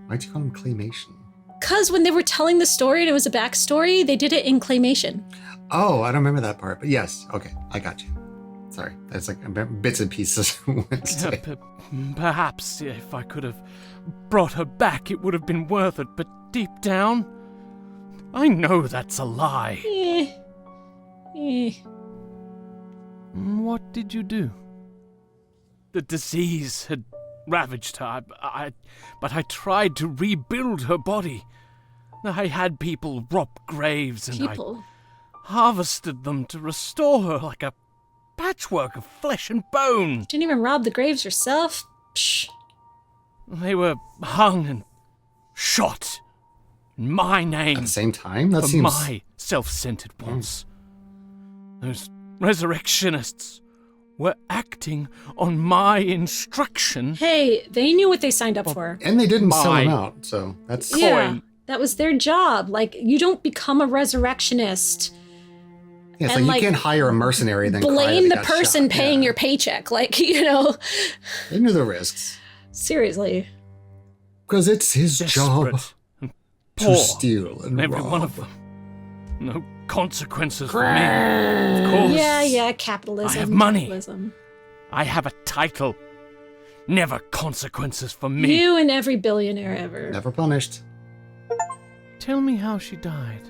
Why'd you call him claymation? Because when they were telling the story and it was a backstory, they did it in claymation. Oh, I don't remember that part. But yes, okay, I got you. Sorry, that's like bits and pieces. Wednesday. Perhaps if I could have brought her back, it would have been worth it. But deep down, I know that's a lie. What did you do? The disease had ravaged her, but I tried to rebuild her body. I had people rob graves and I harvested them to restore her like a patchwork of flesh and bone. Didn't even rob the graves yourself? Psh. They were hung and shot in my name. At the same time? That for seems... my self-centered wants. Those resurrectionists were acting on my instruction. Hey, they knew what they signed up for. And they didn't sell him out, so that's... Yeah, that was their job. Like, you don't become a resurrectionist. Yeah, it's like you can't hire a mercenary then blame the person paying your paycheck. Like, you know. They knew the risks. Seriously. Because it's his job and to steal and every rob. one of them. No consequences for me, of course. Yeah, capitalism. I have money. Capitalism. I have a title. Never consequences for me. You and every billionaire ever. Never punished. Tell me how she died.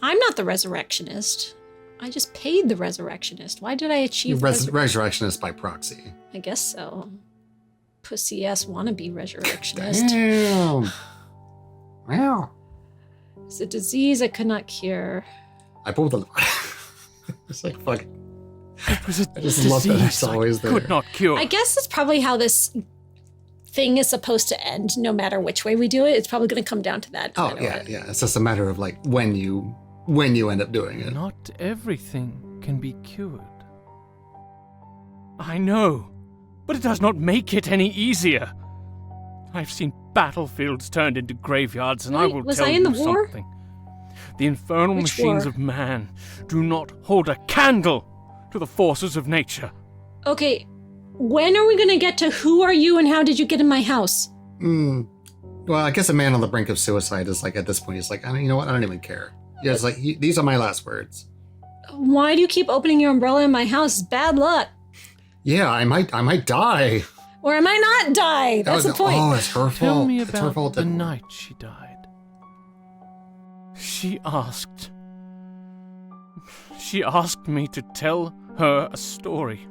I'm not the resurrectionist. I just paid the resurrectionist. Why did I achieve resurrectionist by proxy? I guess so. Pussy-ass wannabe resurrectionist. Damn. Wow. It's a disease I could not cure. I pulled the... It's like, fuck. It was a I just love that it's disease always I there. could not cure. I guess that's probably how this thing is supposed to end, no matter which way we do it. It's probably going to come down to that. Oh, yeah. It's just a matter of, like, when you end up doing it. Not everything can be cured. I know, but it does not make it any easier. I've seen battlefields turned into graveyards, and I will was tell I in you the war? something. The infernal Which machines war? of man do not hold a candle to the forces of nature. Okay, when are we going to get to who are you and how did you get in my house? Well, I guess a man on the brink of suicide is like, at this point, he's like, you know what? I don't even care. Yeah, it's like, these are my last words. Why do you keep opening your umbrella in my house? It's bad luck. Yeah, I might die. Or I might not die. That's the point. Oh, it's her fault. Tell me It's her about fault the that- night she died. She asked me to tell her a story.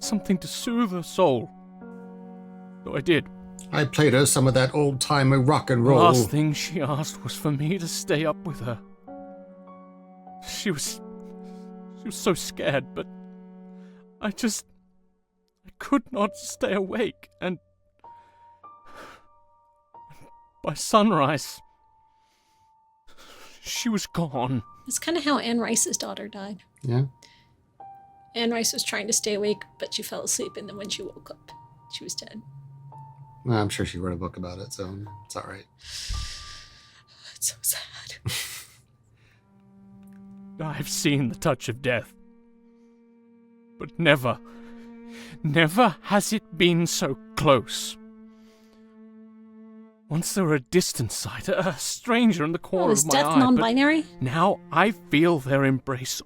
Something to soothe her soul. So I did. I played her some of that old-time rock and The roll. last thing she asked was for me to stay up with her. She was so scared, but I could not stay awake, and by sunrise, she was gone. That's kind of how Anne Rice's daughter died. Yeah. Anne Rice was trying to stay awake, but she fell asleep, and then when she woke up, she was dead. Well, I'm sure she wrote a book about it, so it's all right. It's so sad. I've seen the touch of death. But never has it been so close. Once they were a distant sight, a stranger in the corner is of my death eye. non-binary? But now I feel their embrace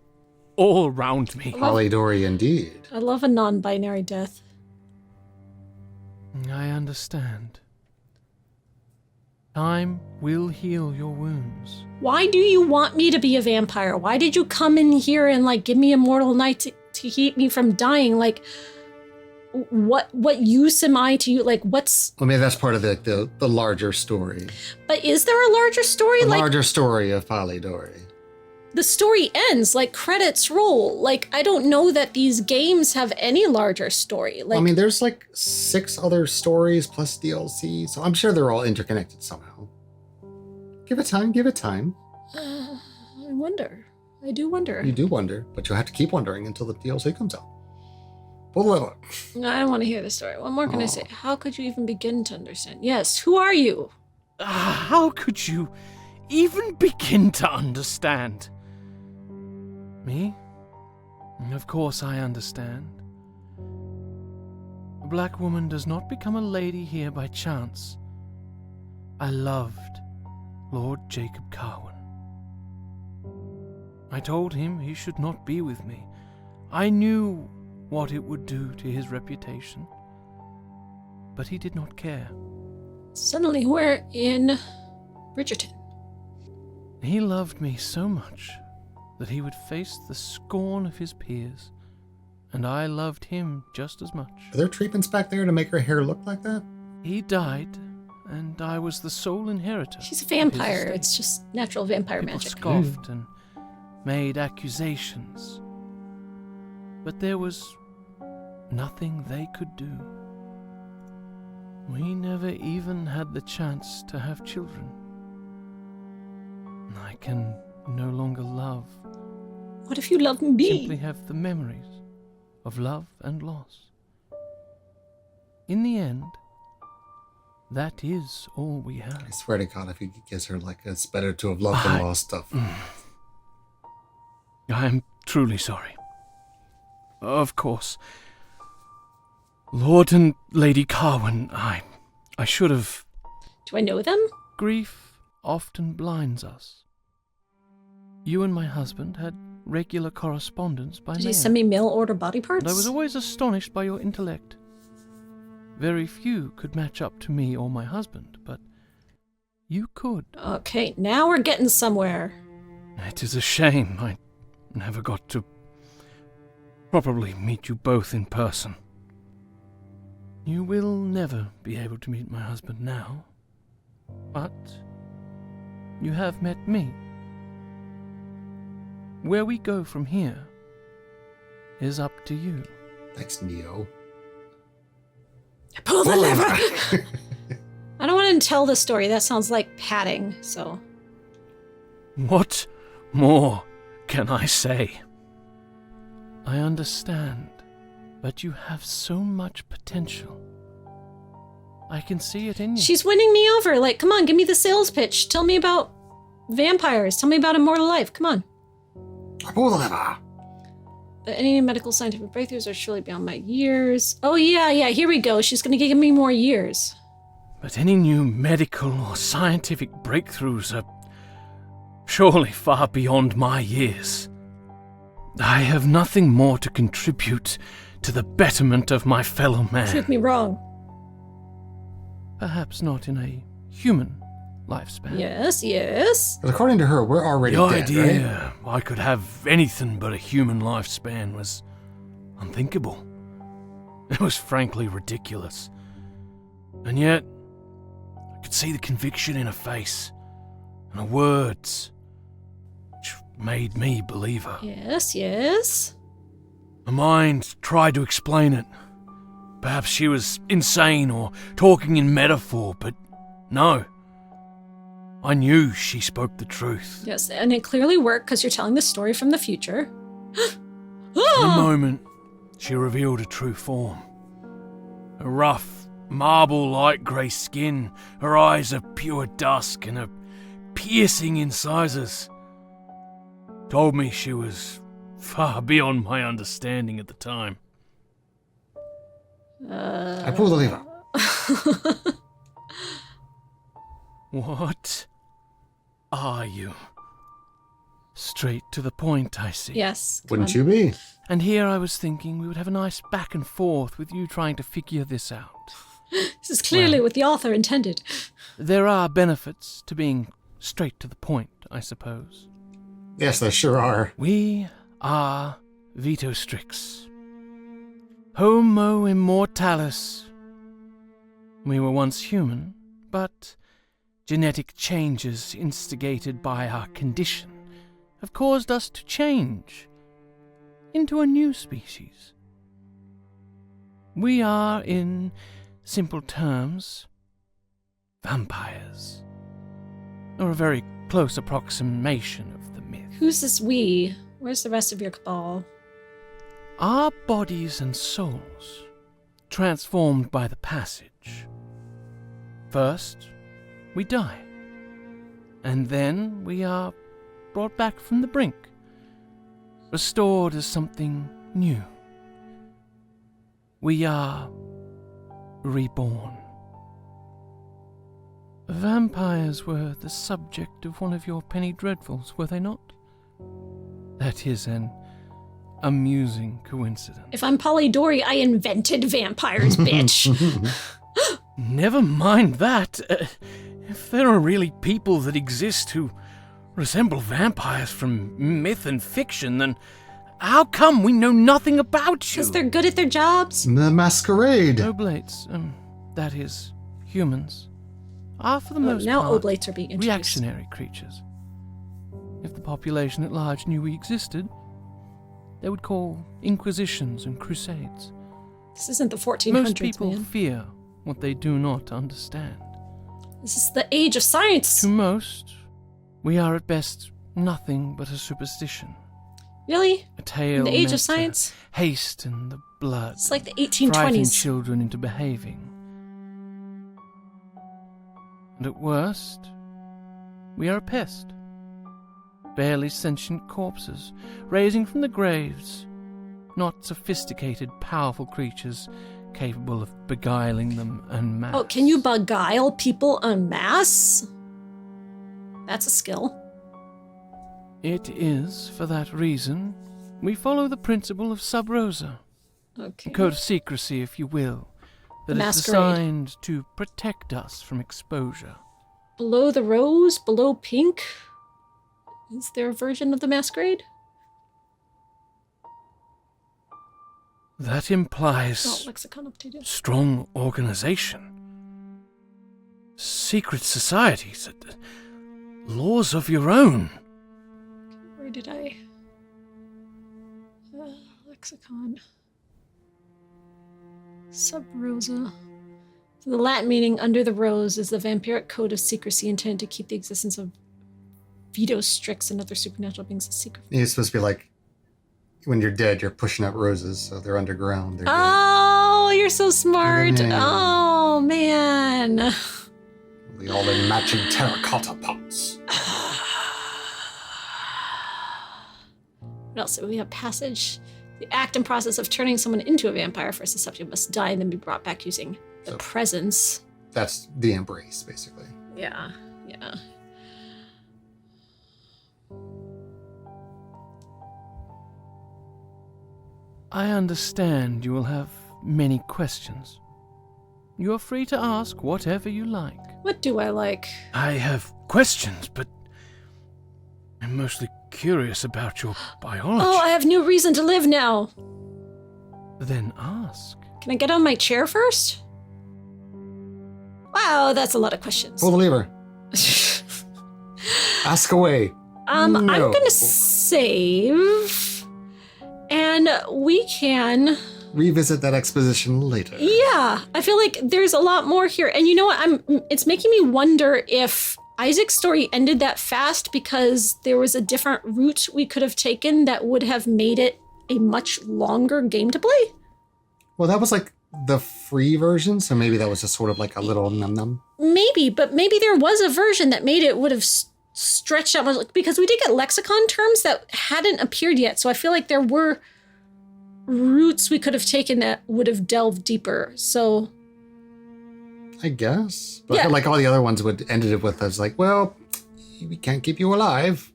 all round me. Polydori indeed. I love a non-binary death. I understand. Time will heal your wounds. Why do you want me to be a vampire? Why did you come in here and give me immortal night to keep me from dying? What use am I to you? What's... Well, maybe that's part of the larger story. But is there a larger story? The larger story of Polydori. The story ends, credits roll. I don't know that these games have any larger story. There's 6 other stories plus DLC, so I'm sure they're all interconnected somehow. Give it time. I wonder. I do wonder. You do wonder, but you'll have to keep wondering until the DLC comes out. Pull it up. I don't want to hear the story. What more can I say? How could you even begin to understand? Yes, who are you? How could you even begin to understand? Me? Of course I understand. A black woman does not become a lady here by chance. I loved Lord Jacob Carwin. I told him he should not be with me. I knew what it would do to his reputation. But he did not care. Suddenly we're in Bridgerton. He loved me so much that he would face the scorn of his peers, and I loved him just as much. Are there treatments back there to make her hair look like that? He died, and I was the sole inheritor. She's a vampire. It's just natural vampire People magic. scoffed and made accusations, but there was nothing they could do. We never even had the chance to have children. I can no longer love. What if you love me? Simply have the memories of love and loss. In the end, that is all we have. I swear to God, if you could kiss her it's better to have loved than lost stuff. I am truly sorry. Of course. Lord and Lady Carwin, I should have... Do I know them? Grief often blinds us. You and my husband had regular correspondence by mail. Did you send me mail order body parts? And I was always astonished by your intellect. Very few could match up to me or my husband, but you could. Okay, now we're getting somewhere. It is a shame I never got to properly meet you both in person. You will never be able to meet my husband now, but you have met me. Where we go from here is up to you. Thanks, Neo. Pull the lever! I don't want to tell the story. That sounds like padding, so... What more can I say? I understand, but you have so much potential. I can see it in you. She's winning me over. Come on, give me the sales pitch. Tell me about vampires. Tell me about immortal life. Come on. Pull the lever. But any medical scientific breakthroughs are surely beyond my years. Oh, yeah, here we go. She's going to give me more years. But any new medical or scientific breakthroughs are surely far beyond my years. I have nothing more to contribute to the betterment of my fellow man. Prove me wrong. Perhaps not in a human lifespan. Yes. But according to her, we're already The dead, idea I could have anything but a human lifespan was unthinkable. It was frankly ridiculous. And yet, I could see the conviction in her face, and her words, which made me believe her. Yes. My mind tried to explain it. Perhaps she was insane or talking in metaphor, but no. I knew she spoke the truth. Yes, and it clearly worked because you're telling the story from the future. In a moment, she revealed a true form. A rough, marble-like grey skin, her eyes of pure dusk, and her piercing incisors. Told me she was far beyond my understanding at the time. I pull the lever. What are you? Straight to the point, I see. Yes. Wouldn't you be? And here I was thinking we would have a nice back and forth with you trying to figure this out. This is clearly what the author intended. There are benefits to being straight to the point, I suppose. Yes, there sure are. We are Vito Strix. Homo immortalis. We were once human, but genetic changes instigated by our condition have caused us to change into a new species. We are, in simple terms, vampires, or a very close approximation of the myth. Who's this we? Where's the rest of your cabal? Our bodies and souls, transformed by the passage. First, we die, and then we are brought back from the brink, restored as something new. We are reborn. Vampires were the subject of one of your penny dreadfuls, were they not? That is an amusing coincidence. If I'm Polydori, I invented vampires, bitch. Never mind that. If there are really people that exist who resemble vampires from myth and fiction, then how come we know nothing about you? Because they're good at their jobs. The masquerade. Oblates, that is, humans, are for the most now part oblates are being introduced. reactionary creatures. If the population at large knew we existed, they would call inquisitions and crusades. This isn't the 1400s, Most people man. fear what they do not understand. This is the age of science. To most, we are at best nothing but a superstition. Really? A tale In the age meant of to science? hasten the blood, It's like the frighten 1820s. children into behaving. And at worst, we are a pest. Barely sentient corpses, raising from the graves, not sophisticated, powerful creatures capable of beguiling them en masse. Oh, can you beguile people en masse? That's a skill. It is, for that reason, we follow the principle of sub rosa, Okay. a code of secrecy, if you will, that The is masquerade. designed to protect us from exposure. Below the rose, below pink. Is there a version of the masquerade? That implies Oh, lexicon updated. strong organization, secret societies, laws of your own. Where did I? Lexicon. Sub rosa. So the Latin meaning under the rose is the vampiric code of secrecy intended to keep the existence of Vito Strix and other supernatural beings a secret. It's supposed to be like when you're dead, you're pushing up roses, so they're underground. They're dead. Oh, you're so smart. Yeah. Oh, man. They all in matching terracotta pots. What else? We have passage. The act and process of turning someone into a vampire. First, the subject must die and then be brought back using the So- presence. That's the embrace, basically. Yeah. I understand you will have many questions. You are free to ask whatever you like. What do I like? I have questions, but I'm mostly curious about your biology. Oh, I have new reason to live now. Then ask. Can I get on my chair first? Wow, that's a lot of questions. Pull the lever. Ask away. I'm No. gonna save, and we can. Revisit that exposition later. Yeah, I feel like there's a lot more here, and you know what? It's making me wonder if Isaac's story ended that fast because there was a different route we could have taken that would have made it a much longer game to play. Well, that was like the free version, so maybe that was just sort of like a little num-num. Maybe, but maybe there was a version that made it would have stretched out much, because we did get lexicon terms that hadn't appeared yet, so I feel like there were routes we could have taken that would have delved deeper, so... I guess. But Yeah. I feel like all the other ones would ended it with us like, well, we can't keep you alive.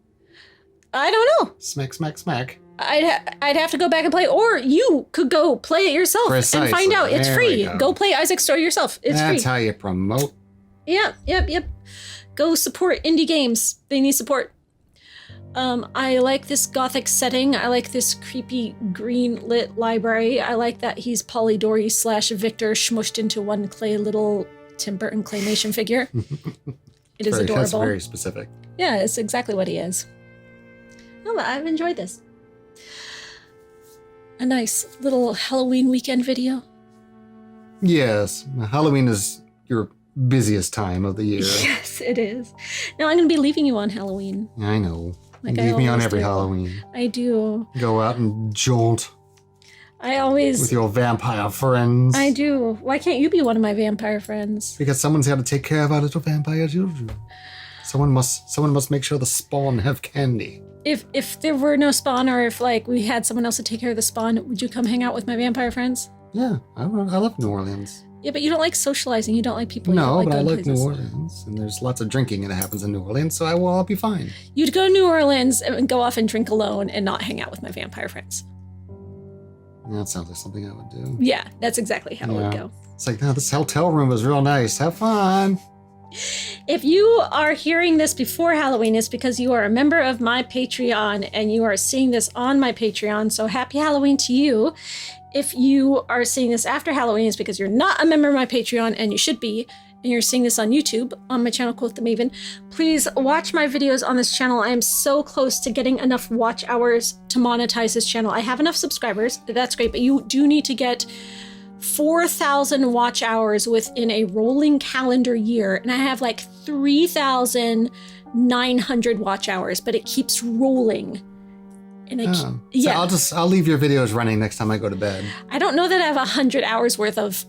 I don't know. Smack, smack, smack. I'd have to go back and play, or you could go play it yourself Precisely. and find out. It's There free. we go. Go play Isaac's story yourself. It's That's free. how you promote. Yep. Go support indie games. They need support. I like this gothic setting. I like this creepy green lit library. I like that he's Polydori / Victor smushed into one little Tim Burton claymation figure. It is adorable. That's very specific. Yeah, it's exactly what he is. No, but I've enjoyed this. A nice little Halloween weekend video. Yes, Halloween is your busiest time of the year. Yes, it is. Now I'm going to be leaving you on Halloween. I know. Like Leave I me on always every do. Halloween. I do. Go out and jaunt I always... with your vampire friends. I do. Why can't you be one of my vampire friends? Because someone's got to take care of our little vampire children. Someone must make sure the spawn have candy. If there were no spawn, or if like we had someone else to take care of the spawn, would you come hang out with my vampire friends? Yeah, I love New Orleans. Yeah, but you don't like socializing. You don't like people. You No, don't but I going like New places. Orleans, and there's lots of drinking that happens in New Orleans, so I'll be fine. You'd go to New Orleans and go off and drink alone and not hang out with my vampire friends. That sounds like something I would do. Yeah, that's exactly how it would Yeah. go. It's like, no, this hotel room was real nice. Have fun. If you are hearing this before Halloween, it's because you are a member of my Patreon and you are seeing this on my Patreon. So happy Halloween to you. If you are seeing this after Halloween, it's because you're not a member of my Patreon, and you should be, and you're seeing this on YouTube on my channel, Quote the Maven. Please watch my videos on this channel. I am so close to getting enough watch hours to monetize this channel. I have enough subscribers. That's great, but you do need to get 4,000 watch hours within a rolling calendar year, and I have like 3,900 watch hours, but it keeps rolling. And So I'll leave your videos running next time I go to bed. I don't know that I have 100 hours worth of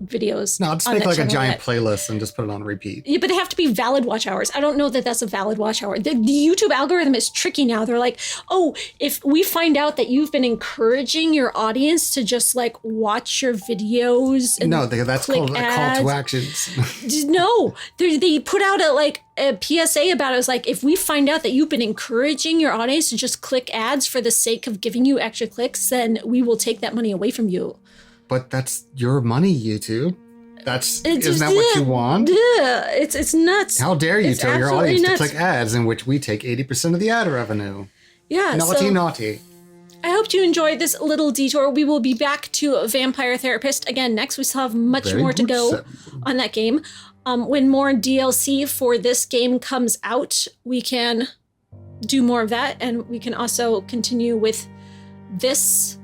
videos. No, I'll just on make that like a channel giant yet. playlist and just put it on repeat. Yeah, but they have to be valid watch hours. I don't know that that's a valid watch hour. The YouTube algorithm is tricky now. They're like, oh, if we find out that you've been encouraging your audience to just like watch your videos and No, that's click called a call ads. to actions. No, they put out a PSA about it. It was like, if we find out that you've been encouraging your audience to just click ads for the sake of giving you extra clicks, then we will take that money away from you. But that's your money, YouTube. Isn't that what you want? Yeah, it's nuts. How dare you It's tell your absolutely audience nuts. to click ads in which we take 80% of the ad revenue? Yeah, Naughty, so naughty. I hope you enjoyed this little detour. We will be back to a Vampire Therapist again next. We still have much Very more to much go so. on that game. When more DLC for this game comes out, we can do more of that, and we can also continue with this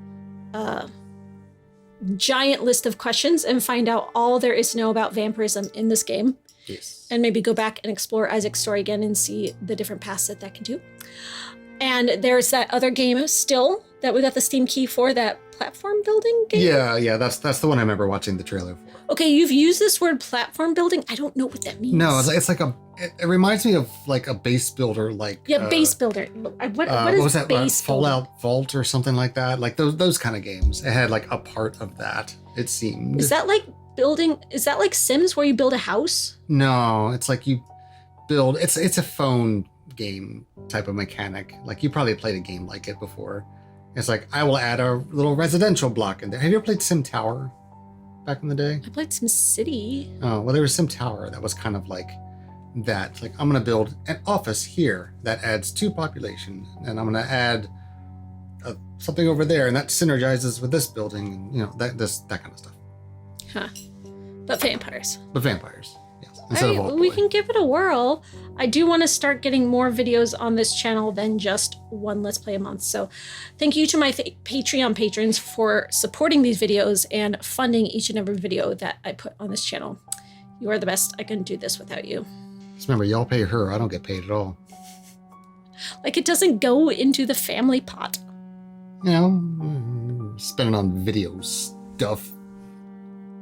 giant list of questions and find out all there is to know about vampirism in this game. Yes. And maybe go back and explore Isaac's story again and see the different paths that can do. And there's that other game still that we got the Steam key for, that platform building game. Yeah, that's the one I remember watching the trailer for. Okay, you've used this word platform building. I don't know what that means. No, it's like it reminds me of like a base builder, like base builder. What what is was that? base builder? Fallout Vault or something like that. Like those kind of games. It had like a part of that. It seemed. Is that like building? Is that like Sims where you build a house? No, it's like you build. It's a phone game type of mechanic. Like you probably played a game like it before. It's like I will add a little residential block in there. Have you ever played Sim Tower back in the day? I played some City. Oh, well, there was Sim Tower that was kind of like that. Like, I'm going to build an office here that adds 2 population, and I'm going to add something over there, and that synergizes with this building, and that kind of stuff. Huh. But vampires. But vampires, yes. All Instead right, of old we boy. can give it a whirl. I do want to start getting more videos on this channel than just one Let's Play a month. So thank you to my Patreon patrons for supporting these videos and funding each and every video that I put on this channel. You are the best. I couldn't do this without you. Just remember, y'all pay her. I don't get paid at all. Like, it doesn't go into the family pot. You know, spending on video stuff.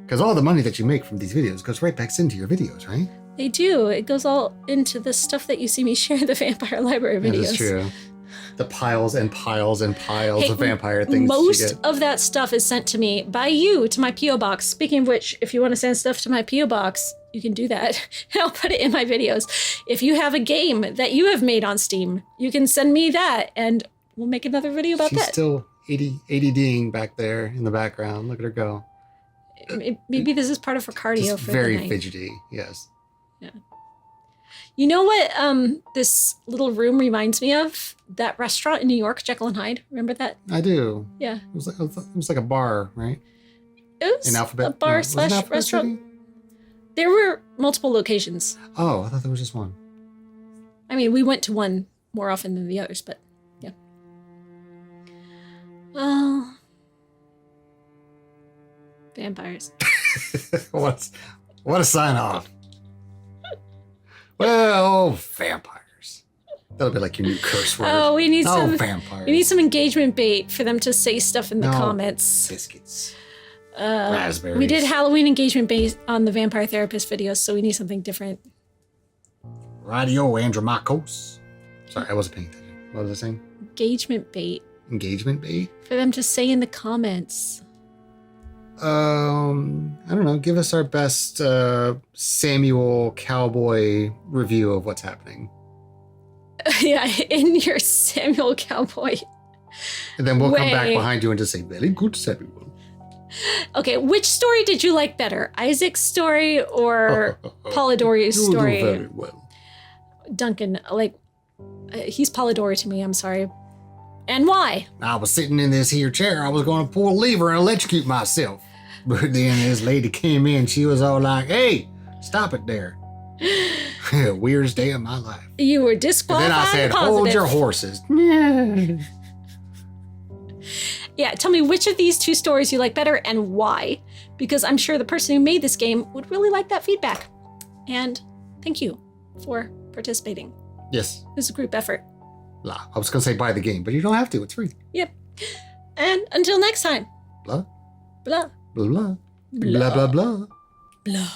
Because all the money that you make from these videos goes right back into your videos, right? They do. It goes all into the stuff that you see me share in the Vampire Library videos. That is true. The piles and piles and piles of vampire things. Most of that stuff is sent to me by you to my P.O. box. Speaking of which, if you want to send stuff to my P.O. box, you can do that. And I'll put it in my videos. If you have a game that you have made on Steam, you can send me that and we'll make another video about She's that. still ADDing back there in the background. Look at her go. Maybe this is part of her cardio Just for very the night. fidgety, yes. Yeah. You know what this little room reminds me of? That restaurant in New York, Jekyll and Hyde. Remember that? I do. Yeah. It was like a bar, right? It was In Alphabet? a bar No, was it slash Alphabet restaurant. City? There were multiple locations. Oh, I thought there was just one. I mean, we went to one more often than the others, but yeah. Well, vampires. what a sign off. Well, vampires. That'll be like your new curse word. Oh, we need some vampires. We need some engagement bait for them to say stuff in the comments. Biscuits. Raspberries. We did Halloween engagement bait on the Vampire Therapist videos, so we need something different. Radio Andromachos. Sorry, I wasn't paying attention. What was I saying? Engagement bait. Engagement bait? For them to say in the comments. I don't know. Give us our best Samuel Cowboy review of what's happening. Yeah, in your Samuel Cowboy. And then we'll come back behind you and just say, very good, Samuel. Okay, which story did you like better? Isaac's story or Polidori's story? You do very well. Duncan, he's Polidori to me, I'm sorry. And why? I was sitting in this here chair. I was going to pull a lever and electrocute myself. But then this lady came in. She was all like, hey, stop it there. Weirdest day of my life. You were And disqualified. then I said, hold your horses. Yeah, tell me which of these two stories you like better and why. Because I'm sure the person who made this game would really like that feedback. And thank you for participating. Yes. It was a group effort. I was going to say buy the game, but you don't have to. It's free. Yep. And until next time. Blah. Blah. Blah, blah. Blah, blah, blah. Blah.